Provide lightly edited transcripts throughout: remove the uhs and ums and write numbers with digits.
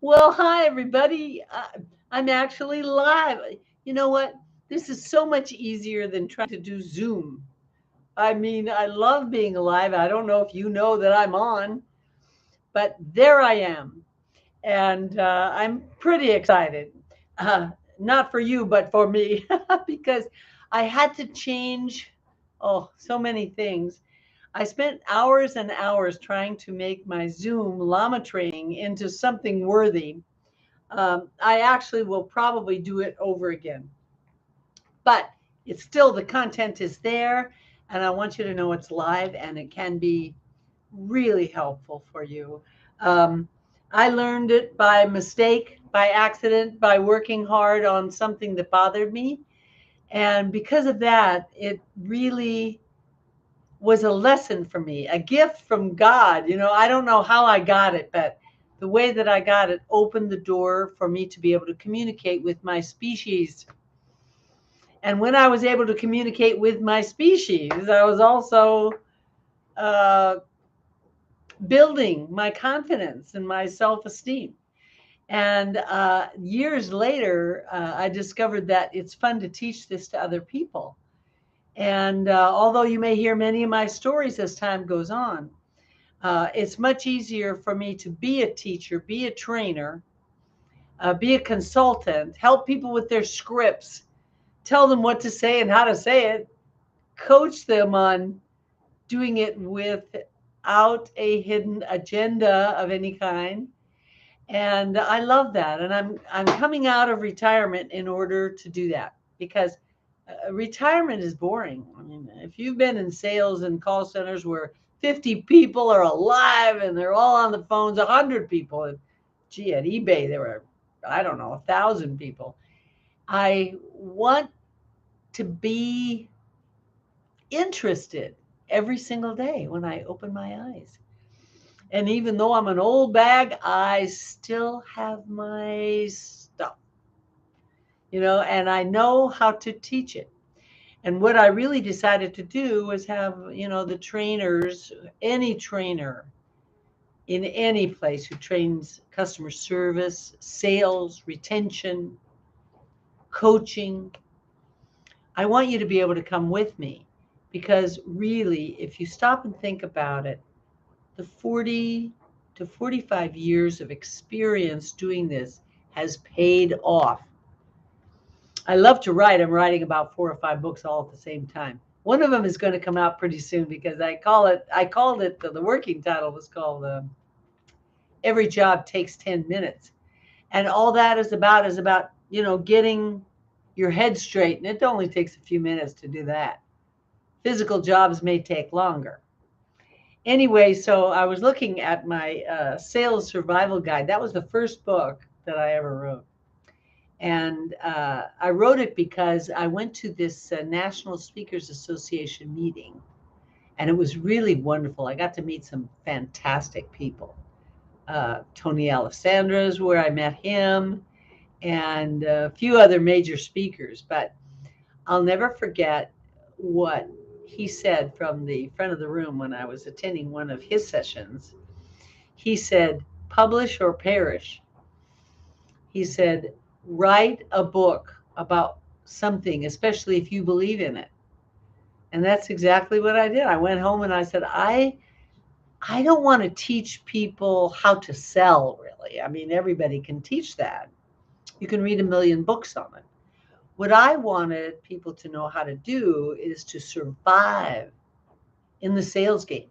Well, hi, everybody. I'm actually live. You know what? This is so much easier than trying to do Zoom. I mean, I love being alive. I don't know if you know that I'm on, but there I am. And I'm pretty excited. Uh, Not for you, but for me, because I had to change, oh, so many things. I spent hours and hours trying to make my Zoom llama training into something worthy. I actually will probably do it over again, but it's still the content is there, and I want you to know it's live and it can be really helpful for you. Um, I learned it by mistake, by accident, by working hard on something that bothered me. And because of that, it really was a lesson for me, a gift from God. I don't know how I got it, but the way that I got it opened the door for me to be able to communicate with my species. And when I was able to communicate with my species, I was also uh, building my confidence and my self esteem. And years later, I discovered that it's fun to teach this to other people. And although you may hear many of my stories as time goes on, it's much easier for me to be a teacher, be a trainer, be a consultant, help people with their scripts, tell them what to say and how to say it, coach them on doing it without a hidden agenda of any kind. And I love that. And I'm coming out of retirement in order to do that because retirement is boring. I mean, if you've been in sales and call centers where 50 people are alive and they're all on the phones, 100 people, and gee, at eBay there were, I don't know, 1,000 people. I want to be interested every single day when I open my eyes. And even though I'm an old bag, I still have my stuff, and I know how to teach it. And what I really decided to do was have, the trainers, any trainer in any place who trains customer service, sales, retention, coaching, I want you to be able to come with me because really, if you stop and think about it, the 40 to 45 years of experience doing this has paid off. I love to write. I'm writing about 4 or 5 books all at the same time. One of them is going to come out pretty soon because I called it, the working title was called Every Job Takes 10 Minutes. And all that is about, getting your head straight. And it only takes a few minutes to do that. Physical jobs may take longer. Anyway, so I was looking at my sales survival guide. That was the first book that I ever wrote. And I wrote it because I went to this National Speakers Association meeting, and it was really wonderful. I got to meet some fantastic people. Tony Alessandra is where I met him, and a few other major speakers. But I'll never forget what he said from the front of the room when I was attending one of his sessions. He said, "Publish or perish." He said, "Write a book about something, especially if you believe in it." And that's exactly what I did. I went home and I said, I don't want to teach people how to sell, really. I mean, everybody can teach that. You can read a million books on it. What I wanted people to know how to do is to survive in the sales game,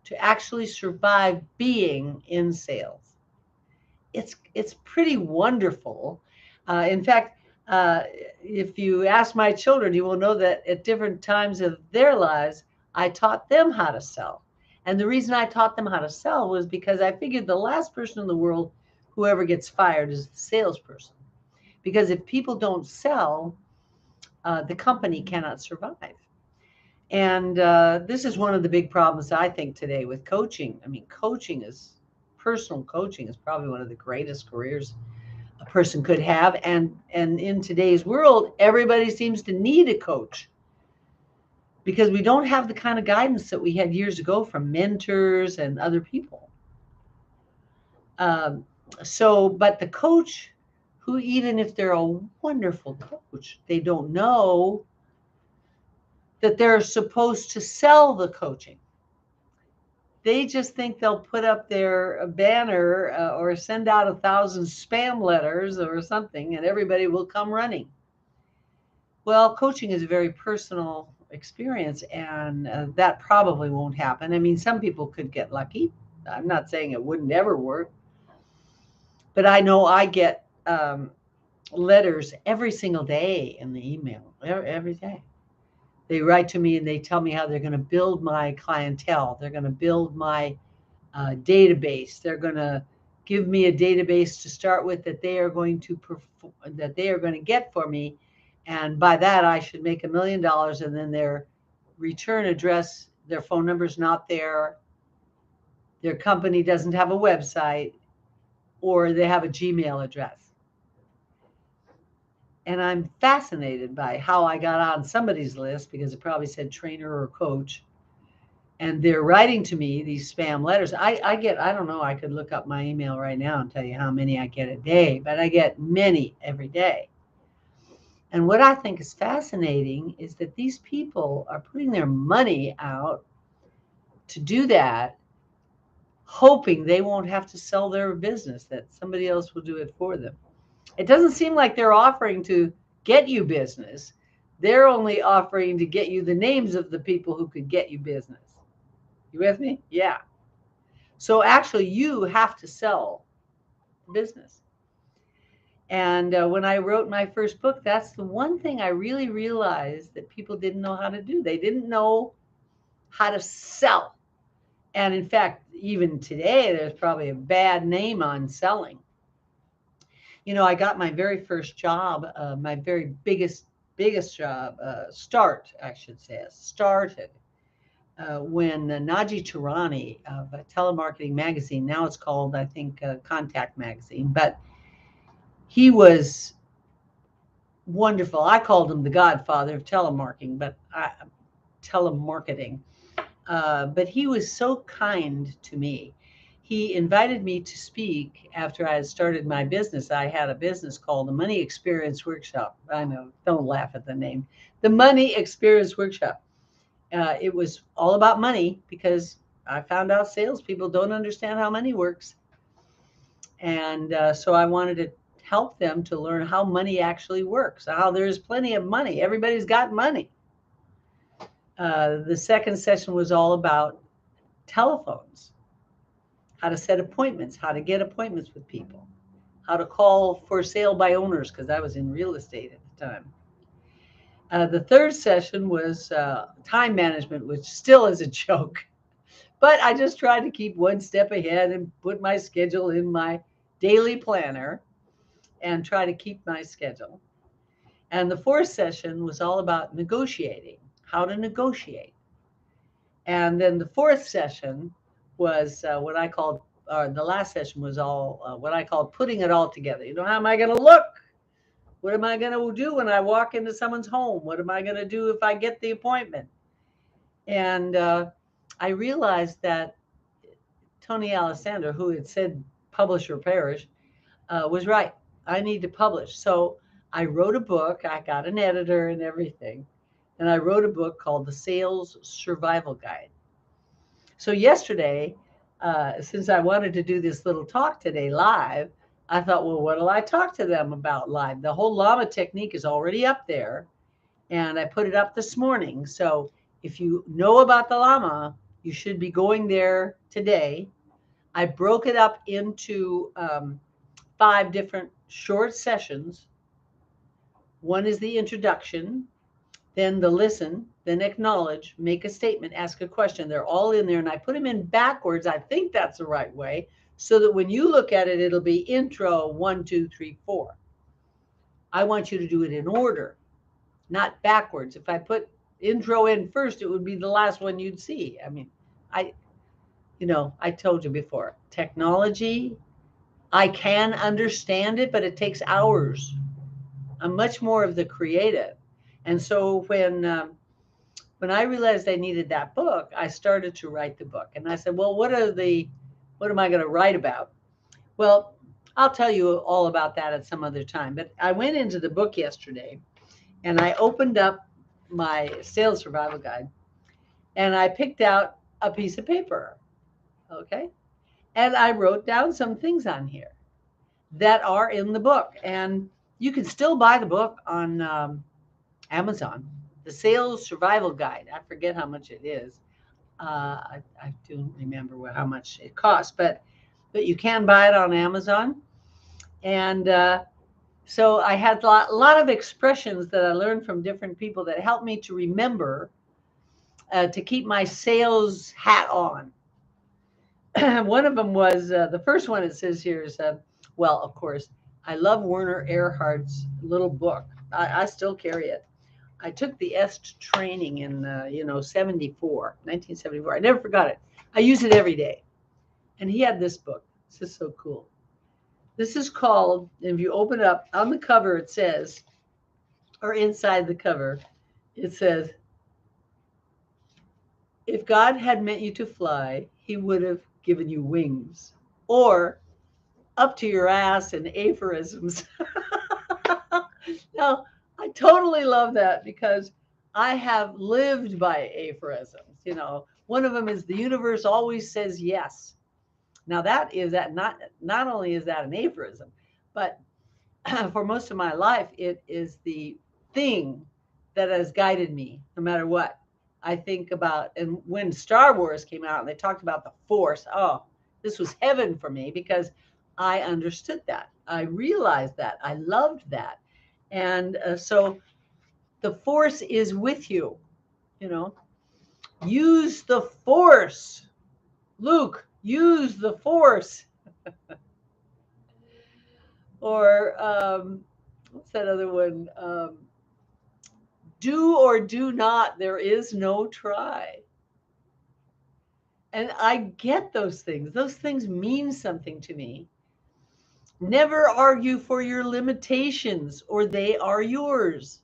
to actually survive being in sales. It's pretty wonderful. In fact, uh, if you ask my children, you will know that at different times of their lives, I taught them how to sell. And the reason I taught them how to sell was because I figured the last person in the world who ever gets fired is the salesperson. Because if people don't sell, the company cannot survive. And this is one of the big problems I think today with coaching. I mean, personal coaching is probably one of the greatest careers a person could have. And in today's world, everybody seems to need a coach because we don't have the kind of guidance that we had years ago from mentors and other people. Um, but the coach, who even if they're a wonderful coach, they don't know that they're supposed to sell the coaching. They just think they'll put up their banner or send out 1,000 spam letters or something, and everybody will come running. Well, coaching is a very personal experience, and that probably won't happen. I mean, some people could get lucky. I'm not saying it wouldn't ever work, but I know I get letters every single day in the email, every day. They write to me and they tell me how they're going to build my clientele. They're going to build my database. They're going to give me a database to start with that they are going to that they are going to get for me, and by that I should make $1 million. And then their return address, their phone number's not there, their company doesn't have a website, or they have a Gmail address. And I'm fascinated by how I got on somebody's list because it probably said trainer or coach. And they're writing to me these spam letters. I get, I don't know, I could look up my email right now and tell you how many I get a day, but I get many every day. And what I think is fascinating is that these people are putting their money out to do that, hoping they won't have to sell their business, that somebody else will do it for them. It doesn't seem like they're offering to get you business. They're only offering to get you the names of the people who could get you business. You with me? Yeah. So actually, you have to sell business. And when I wrote my first book, that's the one thing I really realized that people didn't know how to do. They didn't know how to sell. And in fact, even today, there's probably a bad name on selling. You know, I got my very first job, my very biggest job, start, I should say, started when Naji Tarani of Telemarketing Magazine, now it's called, I think, Contact Magazine, but he was wonderful. I called him the godfather of telemarketing, but he was so kind to me. He invited me to speak after I had started my business. I had a business called the Money Experience Workshop. I know, don't laugh at the name. The Money Experience Workshop. It was all about money because I found out salespeople don't understand how money works. And so I wanted to help them to learn how money actually works, how there's plenty of money. Everybody's got money. The second session was all about telephones, how to set appointments, how to get appointments with people, how to call for sale by owners, because I was in real estate at the time. The third session was time management, which still is a joke. But I just tried to keep one step ahead and put my schedule in my daily planner and try to keep my schedule. And the fourth session was all about negotiating, how to negotiate. And then the fourth session was what I called, the last session was all what I called putting it all together. You know, how am I going to look? What am I going to do when I walk into someone's home? What am I going to do if I get the appointment? And I realized that Tony Alessandro, who had said publish or perish, was right. I need to publish. So I wrote a book. I got an editor and everything. And I wrote a book called The Sales Survival Guide. So yesterday, since I wanted to do this little talk today live, I thought, well, what'll I talk to them about live? The whole LAMA technique is already up there. And I put it up this morning. So if you know about the LAMA, you should be going there today. I broke it up into 5 different short sessions. One is the introduction, then the listen, then acknowledge, make a statement, ask a question. They're all in there, and I put them in backwards. I think that's the right way, so that when you look at it, it'll be intro 1, 2, 3, 4. I want you to do it in order, not backwards. If I put intro in first, it would be the last one you'd see. I mean, I told you before, technology, I can understand it, but it takes hours. I'm much more of the creative. And so when I realized I needed that book, I started to write the book. And I said, well, what am I going to write about? Well, I'll tell you all about that at some other time. But I went into the book yesterday and I opened up my sales survival guide and I picked out a piece of paper. Okay. And I wrote down some things on here that are in the book. And you can still buy the book on Amazon, the Sales Survival Guide. I forget how much it is. I don't remember how much it costs, but you can buy it on Amazon. And so I had a lot of expressions that I learned from different people that helped me to remember to keep my sales hat on. One of them was the first one it says here is, well, of course, I love Werner Erhard's little book. I still carry it. I took the EST training in, 1974. I never forgot it. I use it every day. And he had this book. This is so cool. This is called, if you open up on the cover, it says, or inside the cover, it says, if God had meant you to fly, he would have given you wings. Or up to your ass in aphorisms. Now, I totally love that because I have lived by aphorisms. One of them is the universe always says yes. Now that not only is that an aphorism, but for most of my life, it is the thing that has guided me no matter what. I think about, and when Star Wars came out and they talked about the Force, oh, this was heaven for me because I understood that. I realized that. I loved that. And so the Force is with you, you know. Use the Force. Luke, use the Force. Or what's that other one? Do or do not, there is no try. And I get those things. Those things mean something to me. Never argue for your limitations or they are yours.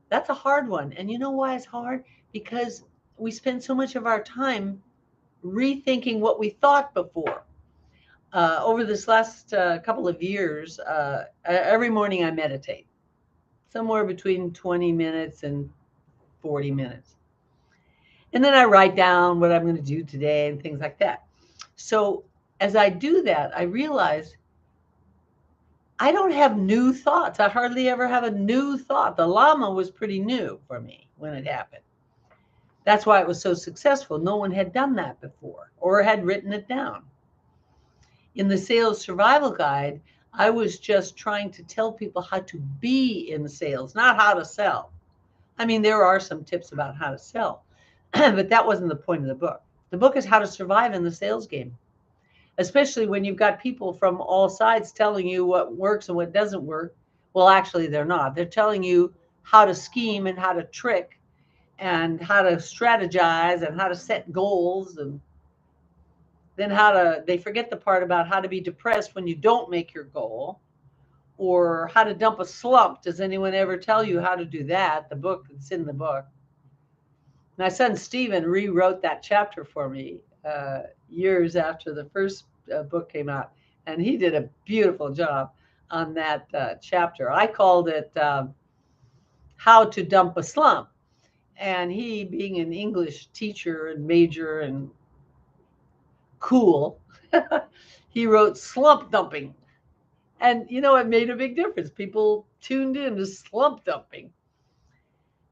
That's a hard one. And you know why it's hard? Because we spend so much of our time rethinking what we thought before. Over this last couple of years, every morning I meditate, somewhere between 20 minutes and 40 minutes. And then I write down what I'm going to do today and things like that. So as I do that, I realize I don't have new thoughts. I hardly ever have a new thought. The LAMA was pretty new for me when it happened. That's why it was so successful. No one had done that before or had written it down. In the Sales Survival Guide, I was just trying to tell people how to be in sales, not how to sell. I mean, there are some tips about how to sell, but that wasn't the point of the book. The book is how to survive in the sales game, especially when you've got people from all sides telling you what works and what doesn't work. Well, actually, they're not. They're telling you how to scheme and how to trick and how to strategize and how to set goals, and then they forget the part about how to be depressed when you don't make your goal, or how to dump a slump. Does anyone ever tell you how to do that? The book that's in the book. My son Stephen rewrote that chapter for me years after the first book came out, and he did a beautiful job on that chapter. I called it How to Dump a Slump, and he, being an English teacher and major and cool, he wrote slump dumping. And, it made a big difference. People tuned in to slump dumping.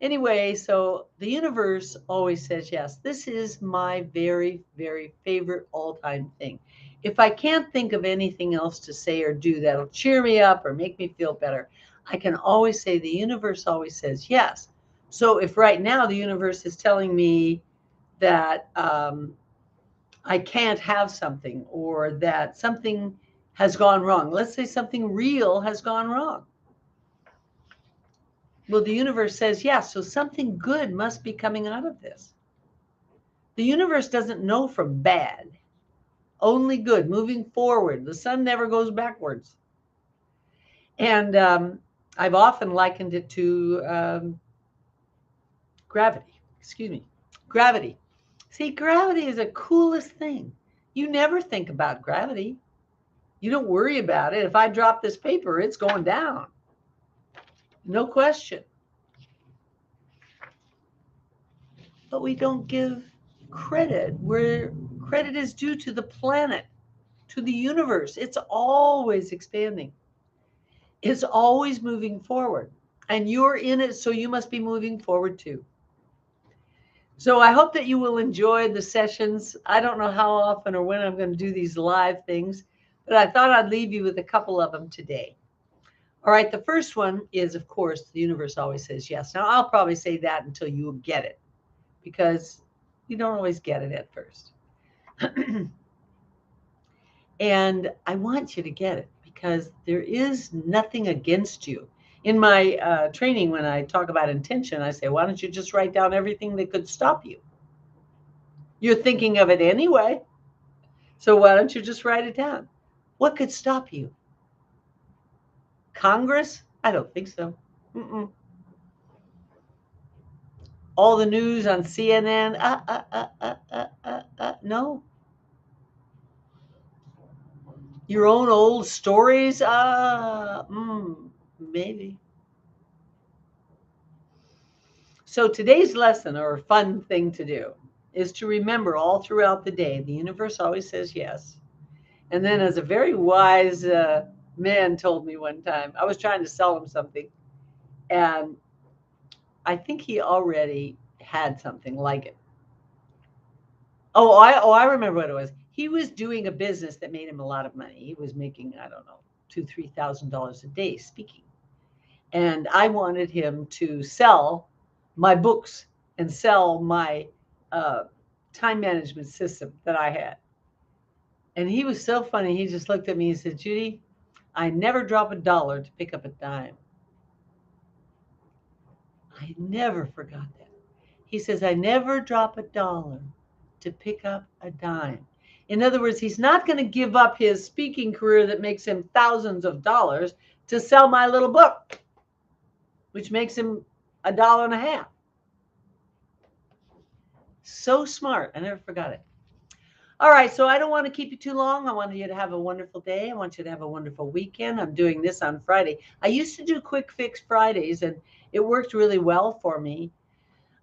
Anyway, so the universe always says yes. This is my very, very favorite all-time thing. If I can't think of anything else to say or do that'll cheer me up or make me feel better, I can always say the universe always says yes. So if right now the universe is telling me that I can't have something, or that something has gone wrong, let's say something real has gone wrong. Well, the universe says yes, so something good must be coming out of this. The universe doesn't know from bad, only good, moving forward. The sun never goes backwards. And I've often likened it to gravity. Excuse me, gravity. See, gravity is the coolest thing. You never think about gravity. You don't worry about it. If I drop this paper, it's going down. No question. But we don't give credit where credit is due to the planet, to the universe. It's always expanding. It's always moving forward. And you're in it, so you must be moving forward too. So I hope that you will enjoy the sessions. I don't know how often or when I'm going to do these live things, but I thought I'd leave you with a couple of them today. All right, the first one is, of course, the universe always says yes. Now, I'll probably say that until you get it, because you don't always get it at first. And I want you to get it because there is nothing against you. In my training, when I talk about intention, I say, why don't you just write down everything that could stop you? You're thinking of it anyway. So why don't you just write it down? What could stop you? Congress? I don't think so. Mm-mm. All the news on CNN? No. Your own old stories? Maybe. So today's lesson, or fun thing to do, is to remember all throughout the day, the universe always says yes. And then, as a very wise man told me one time, I was trying to sell him something, and I think he already had something like it. I remember what it was. He was doing a business that made him a lot of money. He was making, I don't know, $2,000-$3,000 a day speaking. And I wanted him to sell my books and sell my time management system that I had. And he was so funny. He just looked at me and said, Judy, I never drop a dollar to pick up a dime. I never forgot that. He says, I never drop a dollar to pick up a dime. In other words, he's not going to give up his speaking career that makes him thousands of dollars to sell my little book, which makes him $1.50. So smart. I never forgot it. All right, so I don't want to keep you too long. I want you to have a wonderful day. I want you to have a wonderful weekend. I'm doing this on Friday. I used to do Quick Fix Fridays, and it worked really well for me.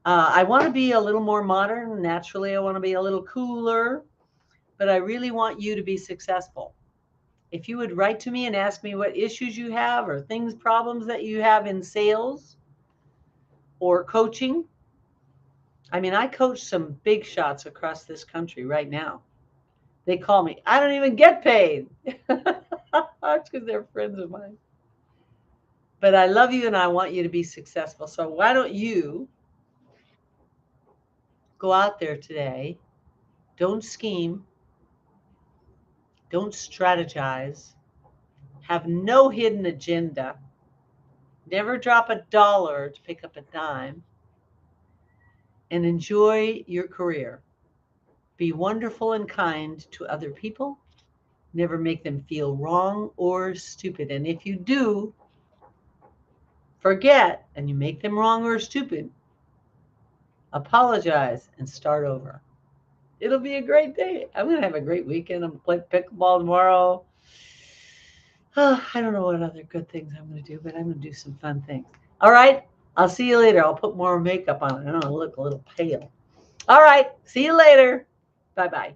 I want to be a little more modern. Naturally, I want to be a little cooler, but I really want you to be successful. If you would write to me and ask me what issues you have or problems that you have in sales or coaching. I mean, I coach some big shots across this country right now. They call me. I don't even get paid. That's because they're friends of mine. But I love you and I want you to be successful. So why don't you go out there today? Don't scheme. Don't strategize. Have no hidden agenda. Never drop a dollar to pick up a dime. And enjoy your career. Be wonderful and kind to other people. Never make them feel wrong or stupid. And if you do forget and you make them wrong or stupid, apologize and start over. It'll be a great day. I'm going to have a great weekend. I'm going to play pickleball tomorrow. I don't know what other good things I'm going to do, but I'm going to do some fun things. All right. I'll see you later. I'll put more makeup on it. I don't look a little pale. All right. See you later. Bye-bye.